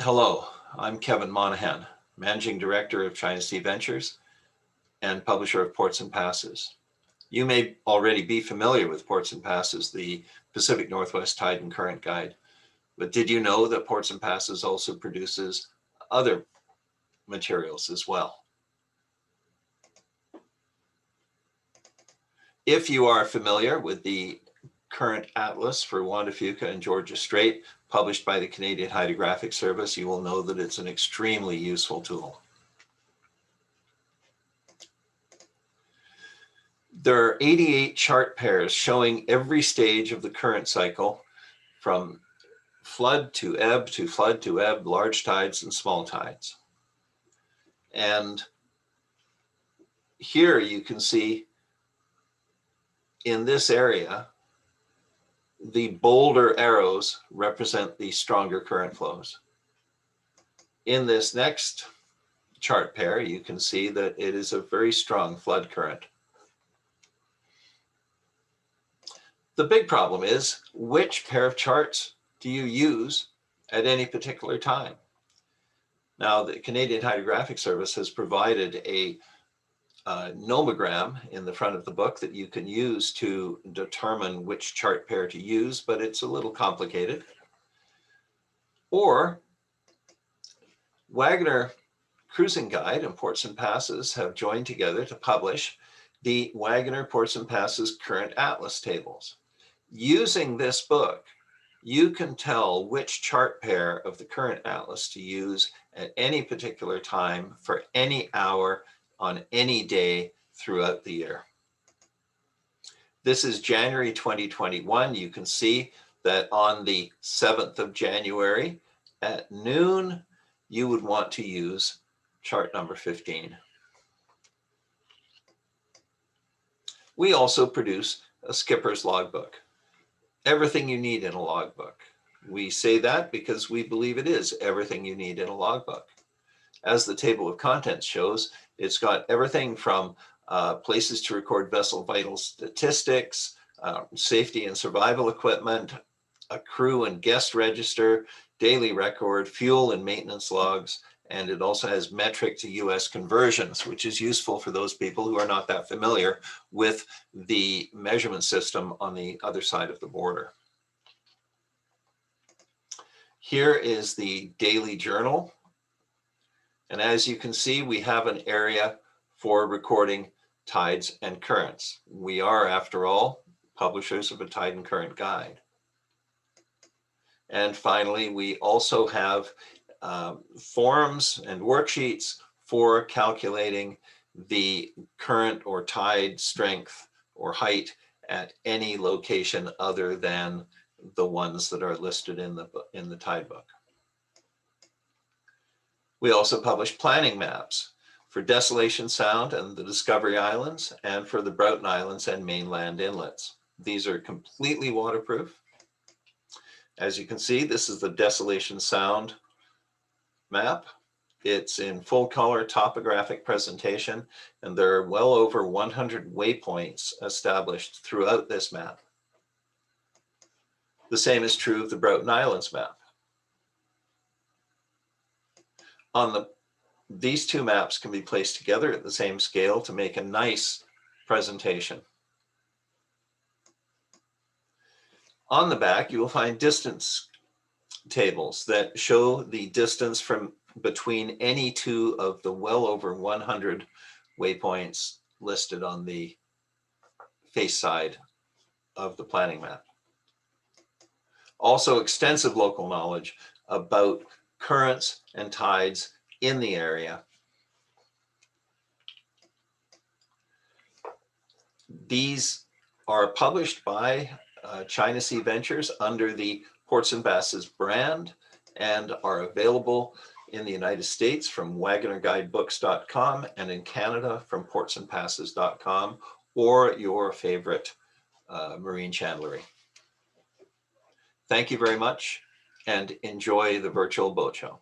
Hello, I'm Kevin Monahan, Managing Director of China Sea Ventures and publisher of Ports and Passes. You may already be familiar with Ports and Passes, the Pacific Northwest Tide and Current Guide, but did you know that Ports and Passes also produces other materials as well? If you are familiar with the current atlas for Juan de Fuca and Georgia Strait, published by the Canadian Hydrographic Service, you will know that it's an extremely useful tool. There are 88 chart pairs showing every stage of the current cycle, from flood to ebb to flood to ebb, large tides and small tides. And here you can see in this area, the bolder arrows represent the stronger current flows. In this next chart pair, you can see that it is a very strong flood current. The big problem is, which pair of charts do you use at any particular time? Now, the Canadian Hydrographic Service has provided a nomogram in the front of the book that you can use to determine which chart pair to use, but it's a little complicated. Or Wagner Cruising Guide and Ports and Passes have joined together to publish the Wagner Ports and Passes Current Atlas tables. Using this book, you can tell which chart pair of the current atlas to use at any particular time for any hour on any day throughout the year. This is January 2021. You can see that on the 7th of January at noon, you would want to use chart number 15. We also produce a skipper's logbook. Everything you need in a logbook. We say that because we believe it is everything you need in a logbook. As the table of contents shows, it's got everything from places to record vessel vital statistics, safety and survival equipment, a crew and guest register, daily record, fuel and maintenance logs, and it also has metric to US conversions, which is useful for those people who are not that familiar with the measurement system on the other side of the border. Here is the daily journal. And as you can see, we have an area for recording tides and currents. We are, after all, publishers of a tide and current guide. And finally, we also have forms and worksheets for calculating the current or tide strength or height at any location other than the ones that are listed in the tide book. We also publish planning maps for Desolation Sound and the Discovery Islands, and for the Broughton Islands and mainland inlets. These are completely waterproof. As you can see, this is the Desolation Sound map. It's in full color topographic presentation, and there are well over 100 waypoints established throughout this map. The same is true of the Broughton Islands map. These two maps can be placed together at the same scale to make a nice presentation. On the back, you will find distance tables that show the distance from between any two of the well over 100 waypoints listed on the face side of the planning map. Also, extensive local knowledge about currents and tides in the area. These are published by China Sea Ventures under the Ports and Passes brand and are available in the United States from WagnerGuidebooks.com and in Canada from portsandpasses.com or your favorite marine chandlery. Thank you very much and enjoy the virtual boat show.